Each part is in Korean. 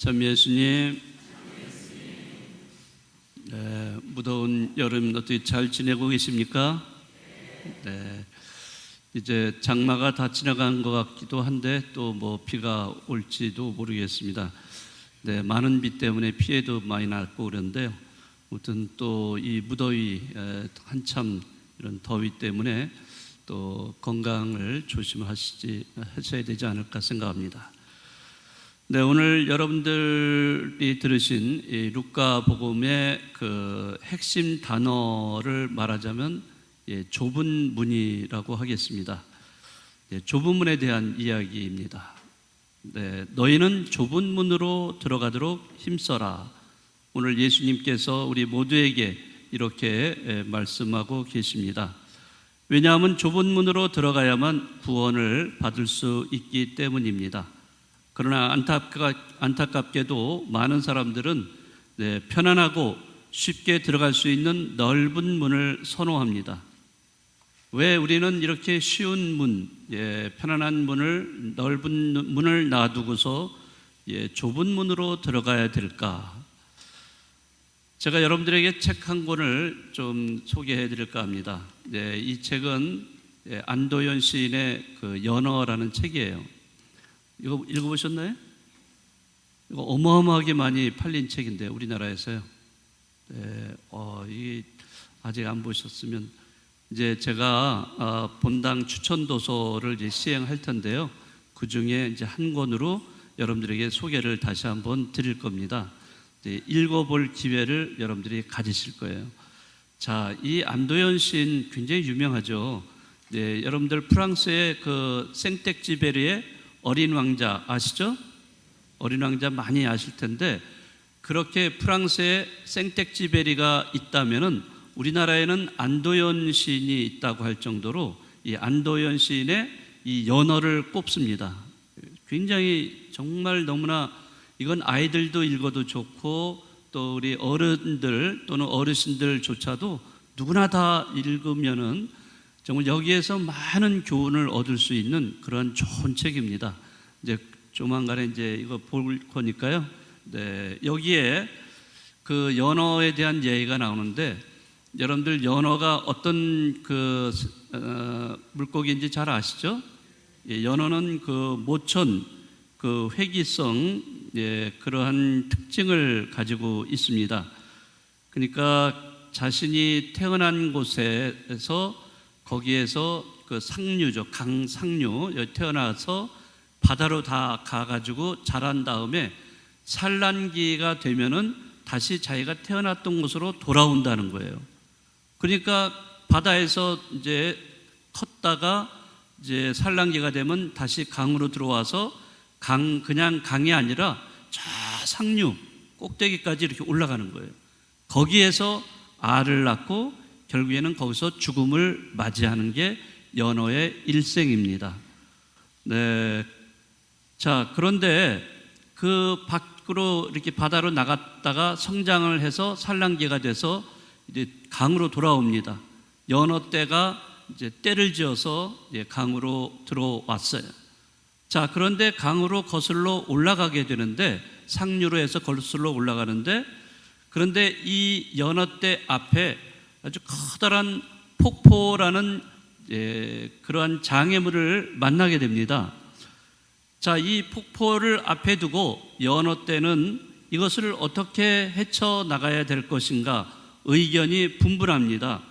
참 예수님, 네, 무더운 여름 어떻게 잘 지내고 계십니까? 네, 이제 장마가 다 지나간 것 같기도 한데 또 뭐 비가 올지도 모르겠습니다. 네, 많은 비 때문에 피해도 많이 났고 그런데요. 아무튼 또 이 무더위, 한참 이런 더위 때문에 또 건강을 조심하셔야 되지 않을까 생각합니다. 네, 오늘 여러분들이 들으신 이 루카복음의 그 핵심 단어를 말하자면 좁은 문이라고 하겠습니다. 좁은 문에 대한 이야기입니다. 네, 너희는 좁은 문으로 들어가도록 힘써라. 오늘 예수님께서 우리 모두에게 이렇게 말씀하고 계십니다. 왜냐하면 좁은 문으로 들어가야만 구원을 받을 수 있기 때문입니다. 그러나 안타깝게도 많은 사람들은 편안하고 쉽게 들어갈 수 있는 넓은 문을 선호합니다. 왜 우리는 이렇게 쉬운 문, 편안한 문을, 넓은 문을 놔두고서 좁은 문으로 들어가야 될까? 제가 여러분들에게 책 한 권을 좀 소개해 드릴까 합니다. 이 책은 안도연 시인의 그 연어라는 책이에요. 이거 읽어보셨나요? 이거 어마어마하게 많이 팔린 책인데 우리나라에서요. 이게 아직 안 보셨으면 이제 제가 본당 추천 도서를 이제 시행할 텐데요. 그 중에 이제 한 권으로 여러분들에게 소개를 다시 한번 드릴 겁니다. 읽어볼 기회를 여러분들이 가지실 거예요. 자, 이 안도연 시인 굉장히 유명하죠. 여러분들 프랑스의 그 생텍쥐베리의 어린 왕자 아시죠? 어린 왕자 많이 아실 텐데 그렇게 프랑스에 생텍쥐베리가 있다면은 우리나라에는 안도연 시인이 있다고 할 정도로 이 안도연 시인의 이 연어를 꼽습니다. 굉장히 정말 너무나 이건 아이들도 읽어도 좋고 또 우리 어른들 또는 어르신들조차도 누구나 다 읽으면은 정말 여기에서 많은 교훈을 얻을 수 있는 그런 좋은 책입니다. 이제 조만간에 이제 이거 볼 거니까요. 여기에 그 연어에 대한 얘기가 나오는데 여러분들 연어가 어떤 그 물고기인지 잘 아시죠? 연어는 그 모천, 그 회기성, 그러한 특징을 가지고 있습니다. 그러니까 자신이 태어난 곳에서 거기에서 그 상류죠, 강상류 태어나서 바다로 다 가가지고 자란 다음에 산란기가 되면은 다시 자기가 태어났던 곳으로 돌아온다는 거예요. 그러니까 바다에서 이제 컸다가 이제 산란기가 되면 다시 강으로 들어와서 그냥 강이 아니라 저 상류 꼭대기까지 이렇게 올라가는 거예요. 거기에서 알을 낳고 결국에는 거기서 죽음을 맞이하는 게 연어의 일생입니다. 자, 그런데 그 밖으로 이렇게 바다로 나갔다가 성장을 해서 산란기가 돼서 이제 강으로 돌아옵니다. 연어 떼가 이제 떼를 지어서 강으로 들어왔어요. 자, 그런데 강으로 거슬러 올라가게 되는데 상류로 해서 거슬러 올라가는데 그런데 이 연어 떼 앞에 아주 커다란 폭포라는 그러한 장애물을 만나게 됩니다. 자, 이 폭포를 앞에 두고 연어 떼는 이것을 어떻게 헤쳐나가야 될 것인가 의견이 분분합니다.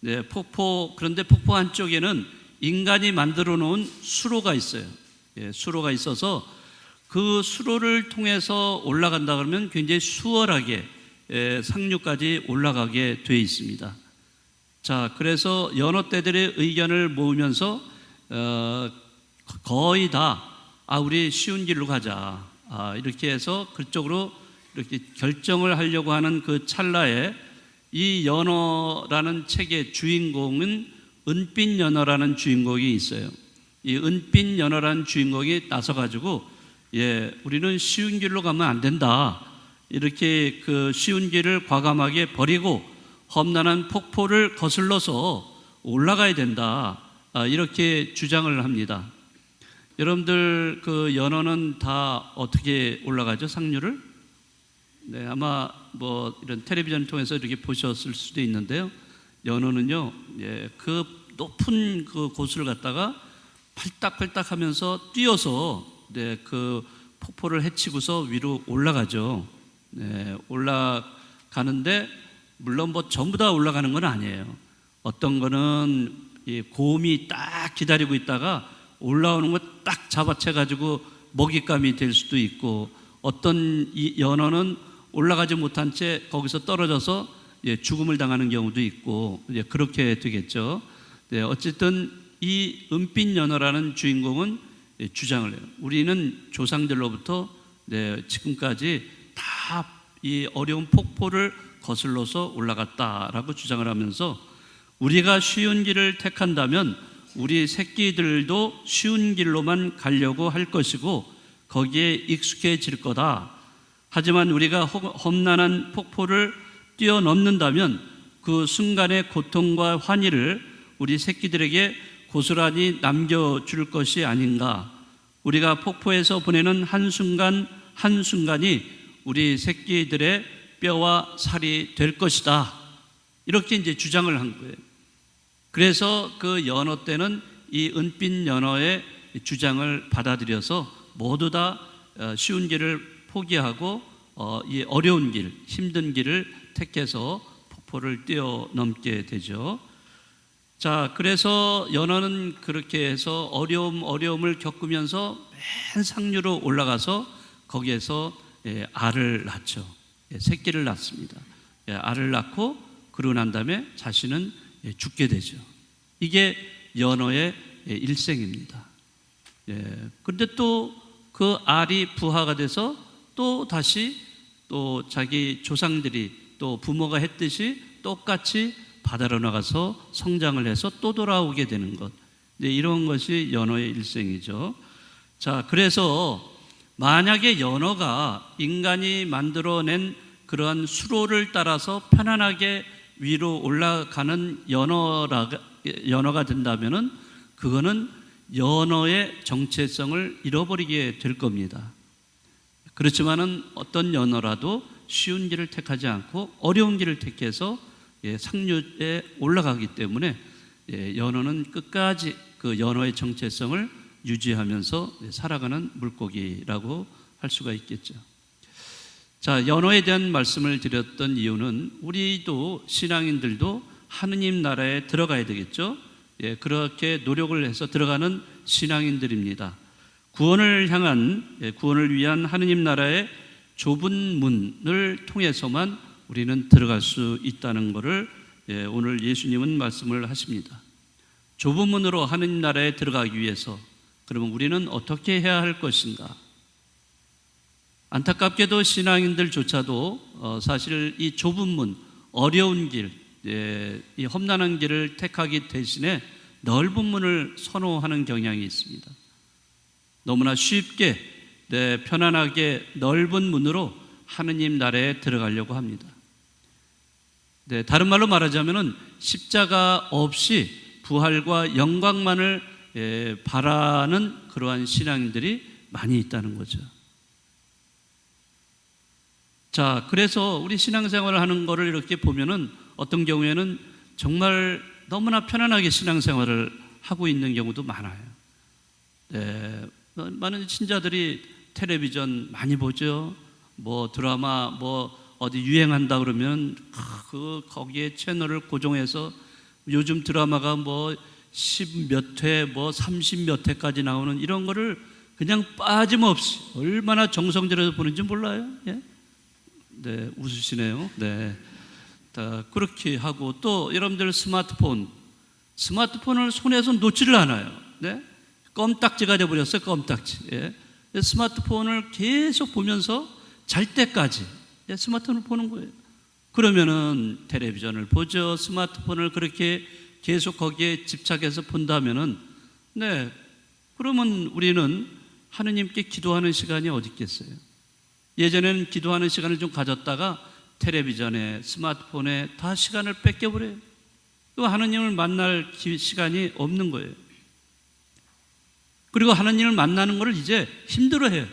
그런데 폭포 한쪽에는 인간이 만들어 놓은 수로가 있어요. 수로가 있어서 그 수로를 통해서 올라간다 그러면 굉장히 수월하게 상류까지 올라가게 되어 있습니다. 자, 그래서 연어 떼들의 의견을 모으면서 거의 다 우리 쉬운 길로 가자 이렇게 해서 그쪽으로 이렇게 결정을 하려고 하는 그 찰나에 이 연어라는 책의 주인공은 은빛 연어라는 주인공이 있어요. 이 은빛 연어라는 주인공이 나서가지고 우리는 쉬운 길로 가면 안 된다. 이렇게 그 쉬운 길을 과감하게 버리고 험난한 폭포를 거슬러서 올라가야 된다. 이렇게 주장을 합니다. 여러분들 그 연어는 다 어떻게 올라가죠? 상류를? 네, 아마 뭐 이런 텔레비전 통해서 이렇게 보셨을 수도 있는데요. 연어는요, 예, 그 높은 그 곳을 갖다가 팔딱팔딱 하면서 뛰어서 네, 그 폭포를 헤치고서 위로 올라가죠. 네, 올라가는데 물론 뭐 전부 다 올라가는 건 아니에요. 어떤 거는 이 곰이 딱 기다리고 있다가 올라오는 거 딱 잡아채 가지고 먹잇감이 될 수도 있고, 어떤 이 연어는 올라가지 못한 채 거기서 떨어져서 죽음을 당하는 경우도 있고, 그렇게 되겠죠. 네, 어쨌든 이 은빛 연어라는 주인공은 주장을 해요. 우리는 조상들로부터 지금까지 다 이 어려운 폭포를 거슬러서 올라갔다라고 주장을 하면서, 우리가 쉬운 길을 택한다면 우리 새끼들도 쉬운 길로만 가려고 할 것이고 거기에 익숙해질 거다. 하지만 우리가 험난한 폭포를 뛰어넘는다면 그 순간의 고통과 환희를 우리 새끼들에게 고스란히 남겨줄 것이 아닌가. 우리가 폭포에서 보내는 한순간 한순간이 우리 새끼들의 뼈와 살이 될 것이다. 이렇게 이제 주장을 한 거예요. 그래서 그 연어 때는 이 은빛 연어의 주장을 받아들여서 모두 다 쉬운 길을 포기하고 이 어려운 길, 힘든 길을 택해서 폭포를 뛰어넘게 되죠. 자, 그래서 연어는 그렇게 해서 어려움을 겪으면서 맨 상류로 올라가서 거기에서 알을 낳죠. 새끼를 낳습니다. 알을 낳고 그러고 난 다음에 자신은 죽게 되죠. 이게 연어의 일생입니다. 그런데 또 그 알이 부화가 돼서 또 다시 또 자기 조상들이 또 부모가 했듯이 똑같이 바다로 나가서 성장을 해서 또 돌아오게 되는 것. 이런 것이 연어의 일생이죠. 자, 그래서 만약에 연어가 인간이 만들어낸 그러한 수로를 따라서 편안하게 위로 올라가는 연어가 된다면은 그거는 연어의 정체성을 잃어버리게 될 겁니다. 그렇지만은 어떤 연어라도 쉬운 길을 택하지 않고 어려운 길을 택해서 상류에 올라가기 때문에 연어는 끝까지 그 연어의 정체성을 유지하면서 살아가는 물고기라고 할 수가 있겠죠. 자, 연어에 대한 말씀을 드렸던 이유는 우리도 신앙인들도 하느님 나라에 들어가야 되겠죠. 그렇게 노력을 해서 들어가는 신앙인들입니다. 구원을 위한 하느님 나라의 좁은 문을 통해서만 우리는 들어갈 수 있다는 것을 오늘 예수님은 말씀을 하십니다. 좁은 문으로 하느님 나라에 들어가기 위해서 그러면 우리는 어떻게 해야 할 것인가? 안타깝게도 신앙인들조차도 사실 이 좁은 문, 어려운 길, 이 험난한 길을 택하기 대신에 넓은 문을 선호하는 경향이 있습니다. 너무나 쉽게 편안하게 넓은 문으로 하느님 나라에 들어가려고 합니다. 다른 말로 말하자면은 십자가 없이 부활과 영광만을 바라는 그러한 신앙인들이 많이 있다는 거죠. 자, 그래서 우리 신앙생활을 하는 거를 이렇게 보면은 어떤 경우에는 정말 너무나 편안하게 신앙생활을 하고 있는 경우도 많아요. 많은 신자들이 텔레비전 많이 보죠. 뭐 드라마 뭐 어디 유행한다 그러면 거기에 채널을 고정해서 요즘 드라마가 뭐 10몇 회, 뭐 30몇 회까지 나오는 이런 거를 그냥 빠짐없이 얼마나 정성 들여서 보는지 몰라요. 웃으시네요. 다 그렇게 하고, 또 여러분들 스마트폰을 손에서 놓지를 않아요. 껌딱지가 돼버렸어요. 껌딱지. 스마트폰을 계속 보면서 잘 때까지 스마트폰을 보는 거예요. 그러면은 텔레비전을 보죠. 스마트폰을 그렇게 계속 거기에 집착해서 본다면은 그러면 우리는 하느님께 기도하는 시간이 어디 있겠어요? 예전에는 기도하는 시간을 좀 가졌다가 텔레비전에 스마트폰에 다 시간을 뺏겨버려요. 하느님을 만날 시간이 없는 거예요. 그리고 하나님을 만나는 것을 이제 힘들어해요.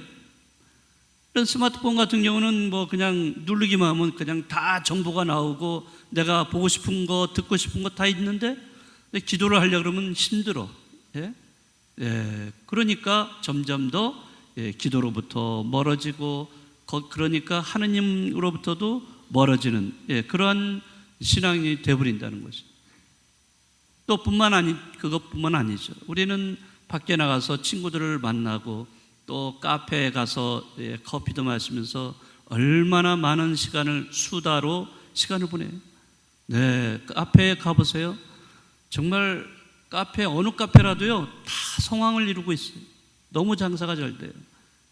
스마트폰 같은 경우는 뭐 그냥 누르기만 하면 그냥 다 정보가 나오고 내가 보고 싶은 거 듣고 싶은 거 다 있는데 기도를 하려고 그러면 힘들어. 그러니까 점점 더 기도로부터 멀어지고 그러니까 하느님으로부터도 멀어지는 그러한 신앙이 되어버린다는 거죠. 또 그것뿐만 아니죠. 우리는 밖에 나가서 친구들을 만나고 또 카페에 가서 커피도 마시면서 얼마나 많은 시간을 수다로 시간을 보내요. 카페에 가보세요. 정말 어느 카페라도요 다 성황을 이루고 있어요. 너무 장사가 잘 돼요.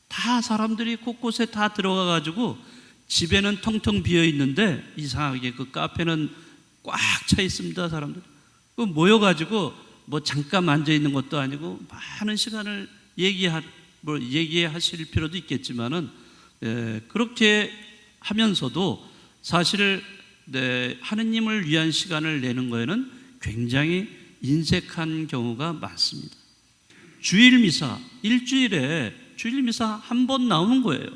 다 사람들이 곳곳에 다 들어가 가지고 집에는 텅텅 비어 있는데 이상하게 그 카페는 꽉 차 있습니다. 사람들 모여 가지고 뭐 잠깐 앉아 있는 것도 아니고 많은 시간을 얘기하실 필요도 있겠지만은 그렇게 하면서도 사실 하느님을 위한 시간을 내는 거에는 굉장히 인색한 경우가 많습니다. 주일미사 일주일에 주일미사 한 번 나오는 거예요.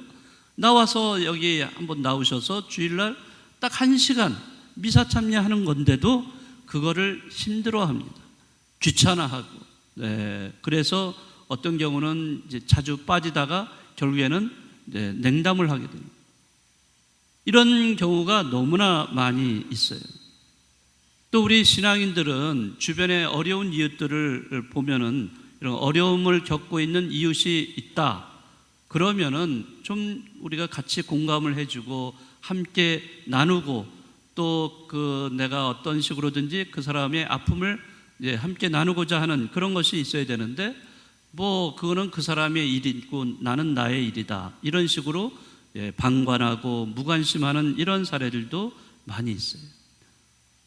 나와서 여기 한번 나오셔서 주일날 딱 1시간 미사 참여하는 건데도 그거를 힘들어합니다. 귀찮아하고. 그래서 어떤 경우는 이제 자주 빠지다가 결국에는 냉담을 하게 됩니다. 이런 경우가 너무나 많이 있어요. 또 우리 신앙인들은 주변에 어려운 이웃들을 보면은 이런 어려움을 겪고 있는 이웃이 있다. 그러면은 좀 우리가 같이 공감을 해주고 함께 나누고 또 내가 어떤 식으로든지 그 사람의 아픔을 함께 나누고자 하는 그런 것이 있어야 되는데 그거는 그 사람의 일이고 나는 나의 일이다. 이런 식으로 방관하고 무관심하는 이런 사례들도 많이 있어요.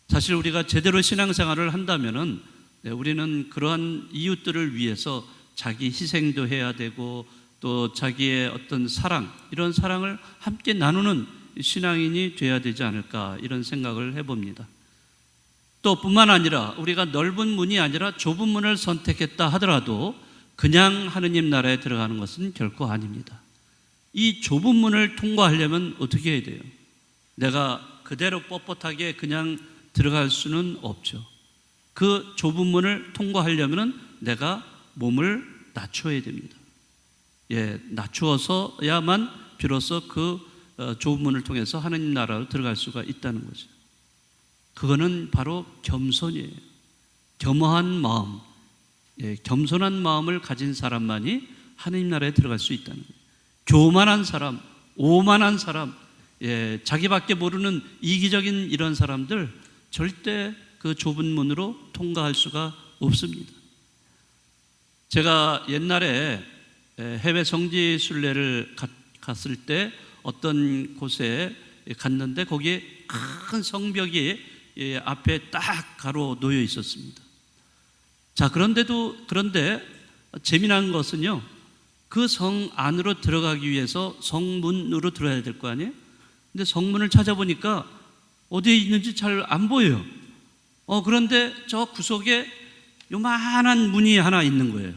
사실 우리가 제대로 신앙생활을 한다면은 우리는 그러한 이웃들을 위해서 자기 희생도 해야 되고 또 자기의 어떤 사랑, 이런 사랑을 함께 나누는 신앙인이 돼야 되지 않을까 이런 생각을 해봅니다. 또 뿐만 아니라 우리가 넓은 문이 아니라 좁은 문을 선택했다 하더라도 그냥 하느님 나라에 들어가는 것은 결코 아닙니다. 이 좁은 문을 통과하려면 어떻게 해야 돼요? 내가 그대로 뻣뻣하게 그냥 들어갈 수는 없죠. 그 좁은 문을 통과하려면 내가 몸을 낮춰야 됩니다. 낮추어서야만 비로소 그 좁은 문을 통해서 하느님 나라로 들어갈 수가 있다는 거죠. 그거는 바로 겸손이에요. 겸허한 마음, 겸손한 마음을 가진 사람만이 하느님 나라에 들어갈 수 있다는 거예요. 교만한 사람, 오만한 사람, 자기밖에 모르는 이기적인 이런 사람들 절대 그 좁은 문으로 통과할 수가 없습니다. 제가 옛날에 해외 성지 순례를 갔을 때 어떤 곳에 갔는데 거기에 큰 성벽이 앞에 딱 가로 놓여 있었습니다. 자, 그런데 재미난 것은요, 그 성 안으로 들어가기 위해서 성문으로 들어야 될 거 아니에요? 근데 성문을 찾아보니까 어디에 있는지 잘 안 보여요. 그런데 저 구석에 요만한 문이 하나 있는 거예요.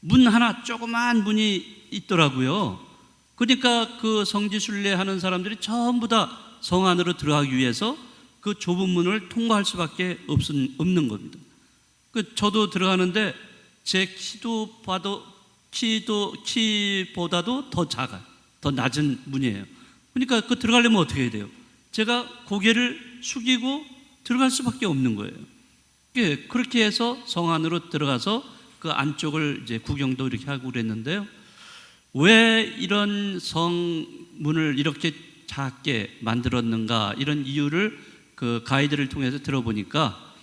문 하나, 조그만 문이 있더라고요. 그러니까 그 성지순례 하는 사람들이 전부 다 성 안으로 들어가기 위해서 그 좁은 문을 통과할 수밖에 없는 겁니다. 저도 들어가는데 제 키보다도 더 작아요. 더 낮은 문이에요. 그러니까 들어가려면 어떻게 해야 돼요? 제가 고개를 숙이고 들어갈 수밖에 없는 거예요. 그렇게 해서 성 안으로 들어가서 그 안쪽을 이제 구경도 이렇게 하고 그랬는데요. 왜 이런 성문을 이렇게 작게 만들었는가, 이런 이유를 그 가이드를 통해서 들어보니까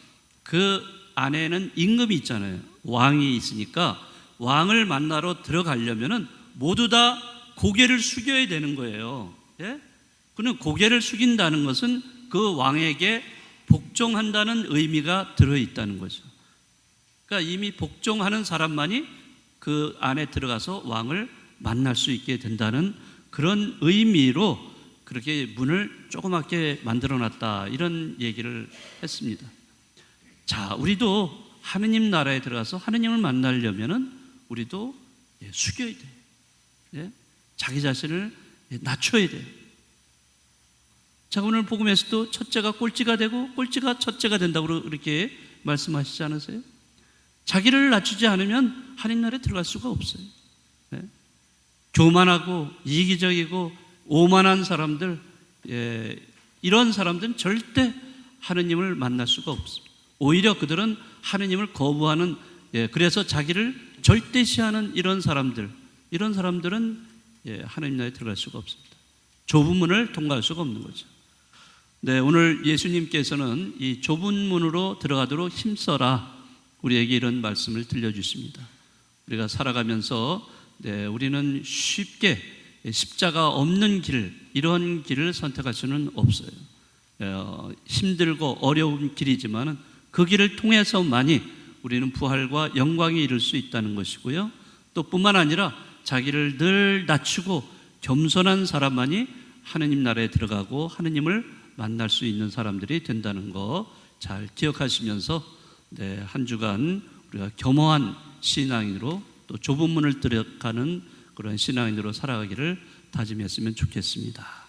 그 안에는 임금이 있잖아요. 왕이 있으니까 왕을 만나러 들어가려면은 모두 다 고개를 숙여야 되는 거예요. 그는 고개를 숙인다는 것은 그 왕에게 복종한다는 의미가 들어있다는 거죠. 그러니까 이미 복종하는 사람만이 그 안에 들어가서 왕을 만날 수 있게 된다는 그런 의미로 그렇게 문을 조그맣게 만들어놨다, 이런 얘기를 했습니다. 자, 우리도 하느님 나라에 들어가서 하느님을 만나려면은 우리도 숙여야 돼. 예? 자기 자신을 낮춰야 돼. 자, 오늘 복음에서도 첫째가 꼴찌가 되고 꼴찌가 첫째가 된다고 그렇게 말씀하시지 않으세요? 자기를 낮추지 않으면 하나님 나라에 들어갈 수가 없어요. 예? 교만하고 이기적이고 오만한 사람들, 이런 사람들은 절대 하느님을 만날 수가 없습니다. 오히려 그들은 하느님을 거부하는, 그래서 자기를 절대시하는 이런 사람들은 하느님 나라에 들어갈 수가 없습니다. 좁은 문을 통과할 수가 없는 거죠. 네, 오늘 예수님께서는 이 좁은 문으로 들어가도록 힘써라, 우리에게 이런 말씀을 들려주십니다. 우리가 살아가면서 우리는 쉽게 십자가 없는 길, 이런 길을 선택할 수는 없어요. 힘들고 어려운 길이지만 그 길을 통해서만이 우리는 부활과 영광에 이를 수 있다는 것이고요. 또 뿐만 아니라 자기를 늘 낮추고 겸손한 사람만이 하느님 나라에 들어가고 하느님을 만날 수 있는 사람들이 된다는 거 잘 기억하시면서 한 주간 우리가 겸허한 신앙인으로 또 좁은 문을 들어가는 그런 신앙인으로 살아가기를 다짐했으면 좋겠습니다.